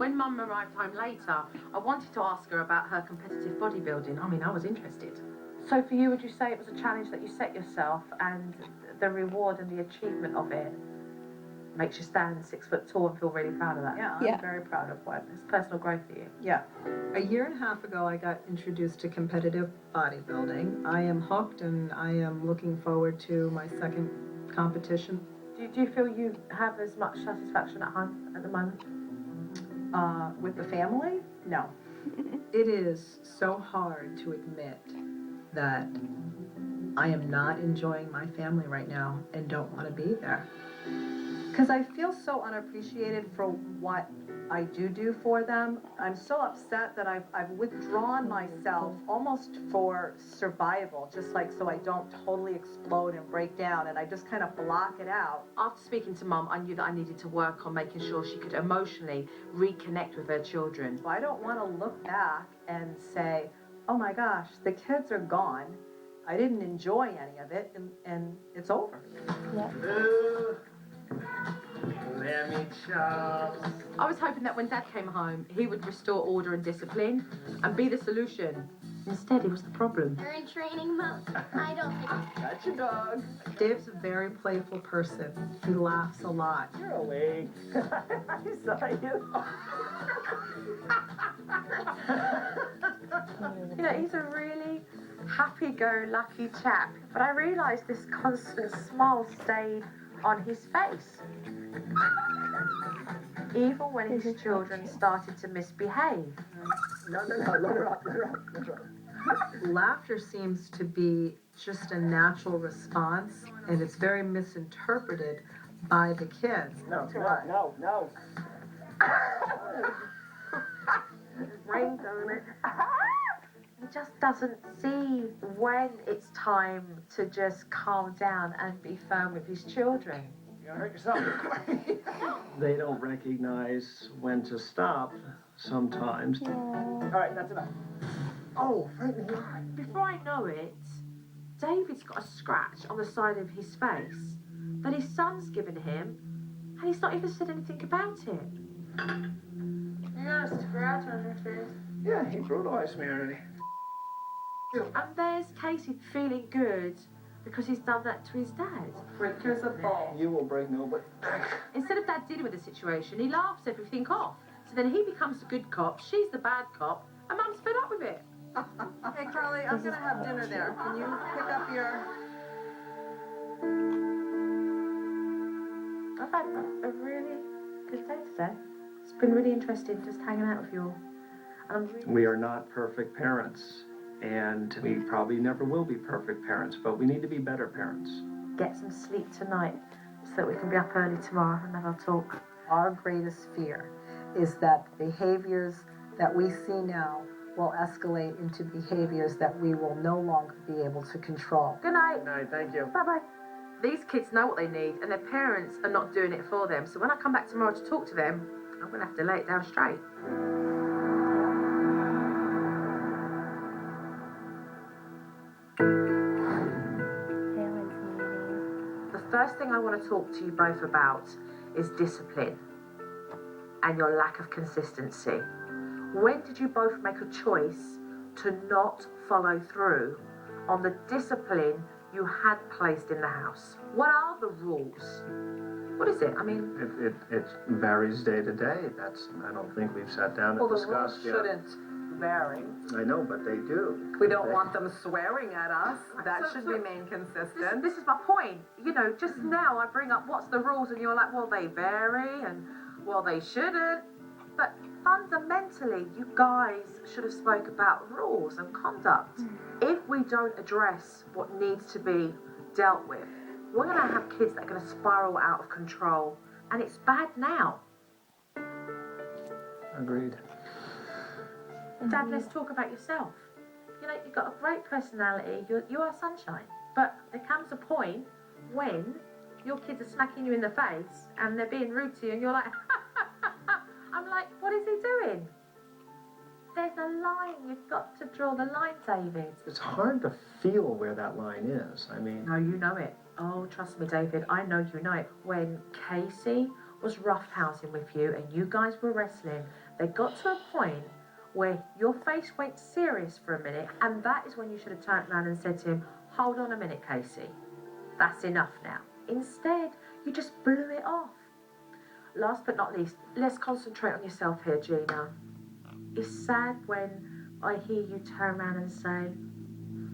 When Mum arrived home later, I wanted to ask her about her competitive bodybuilding. I mean, I was interested. So for you, would you say it was a challenge that you set yourself, and the reward and the achievement of it makes you stand 6 foot tall and feel really proud of that? Yeah, I'm very proud of what. It's personal growth for you. Yeah. A year and a half ago, I got introduced to competitive bodybuilding. I am hooked, and I am looking forward to my second competition. Do you feel you have as much satisfaction at home at the moment? With the family? No. It is so hard to admit that I am not enjoying my family right now and don't want to be there. Because I feel so unappreciated for what I do for them. I'm so upset that I've withdrawn myself almost for survival, just like so I don't totally explode and break down, and I just kind of block it out. After speaking to Mum, I knew that I needed to work on making sure she could emotionally reconnect with her children. I don't want to look back and say, oh my gosh, the kids are gone. I didn't enjoy any of it, and it's over. Yeah. Lammy chops. I was hoping that when Dad came home, he would restore order and discipline and be the solution. Instead, he was the problem. You're in training mode. I don't think. Gotcha, dog. Dave's a very playful person. He laughs a lot. You're awake. I saw you. You know, he's a really happy-go-lucky chap, but I realised this constant smile stayed on his face. Even when his children started to misbehave. No, let her up. Laughter seems to be just a natural response, and it's very misinterpreted by the kids. No. Rained on it. He just doesn't see when it's time to just calm down and be firm with his children. You're gonna hurt yourself. They don't recognize when to stop sometimes. All right, that's enough. Oh, right in the eye. Before I know it, David's got a scratch on the side of his face that his son's given him, and he's not even said anything about it. You got a scratch on your face? Yeah, he brutalized me already. And there's Casey feeling good because he's done that to his dad. Breakers a ball. You will break nobody. Instead of Dad dealing with the situation, he laughs everything off. So then he becomes the good cop, she's the bad cop, and Mum's fed up with it. Hey, Carly, I'm going to have dinner there. Can you pick up your... I've had a really good day today. It's been really interesting just hanging out with you all. We are not perfect parents, and we probably never will be perfect parents, but we need to be better parents. Get some sleep tonight so that we can be up early tomorrow and have our talk. Our greatest fear is that behaviors that we see now will escalate into behaviors that we will no longer be able to control. Good night. Good night, thank you. Bye-bye. These kids know what they need, and their parents are not doing it for them. So when I come back tomorrow to talk to them, I'm going to have to lay it down straight. The first thing I want to talk to you both about is discipline and your lack of consistency. When did you both make a choice to not follow through on the discipline you had placed in the house? What are the rules? What is it? I mean... It varies day to day. I don't think we've sat down and discussed yet. Well, the rules shouldn't vary. I know, but they do. We don't want them swearing at us. That should remain consistent. This is my point. You know, just now I bring up what's the rules and you're like, well, they vary and, well, they shouldn't. But fundamentally, you guys should have spoke about rules and conduct. If we don't address what needs to be dealt with, we're going to have kids that are going to spiral out of control. And it's bad now. Agreed. Dad, let's talk about yourself. You know, you've got a great personality. You are sunshine. But there comes a point when your kids are smacking you in the face and they're being rude to you and you're like, I'm like, what is he doing? There's a line. You've got to draw the line, David. It's hard to feel where that line is. I mean... No, you know it. Oh, trust me, David. I know you know it. When Casey was roughhousing with you and you guys were wrestling, They got to a point where your face went serious for a minute, and that is when you should have turned around and said to him, hold on a minute, Casey. That's enough now. Instead, you just blew it off. Last but not least, let's concentrate on yourself here, Gina. It's sad when I hear you turn around and say,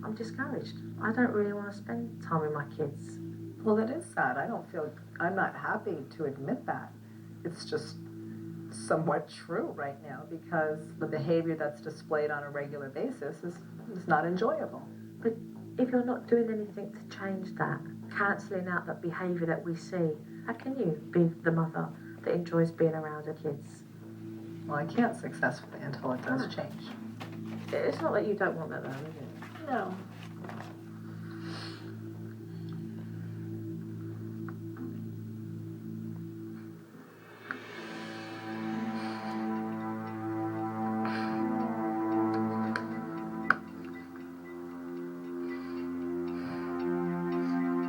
I'm discouraged. I don't really want to spend time with my kids. Well, that is sad. I'm not happy to admit that. It's just somewhat true right now because the behavior that's displayed on a regular basis is not enjoyable. But if you're not doing anything to change that, cancelling out that behaviour that we see, how can you be the mother that enjoys being around her kids? Well, I can't successfully until it does change. It's not that you don't want that though, is it? No.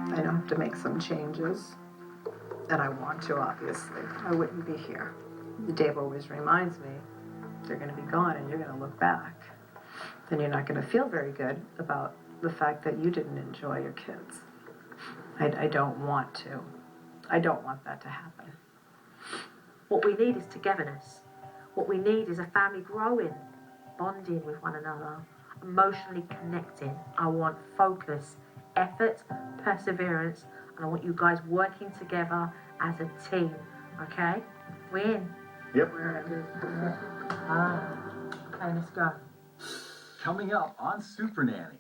I know I have to make some changes, and I want to, obviously. I wouldn't be here. Dave always reminds me, they're going to be gone and you're going to look back. Then you're not going to feel very good about the fact that you didn't enjoy your kids. I don't want to. I don't want that to happen. What we need is togetherness. What we need is a family growing, bonding with one another, emotionally connecting. I want focus, effort, perseverance, and I want you guys working together as a team, okay? We're in. Yep. Okay, let's go. Coming up on Supernanny.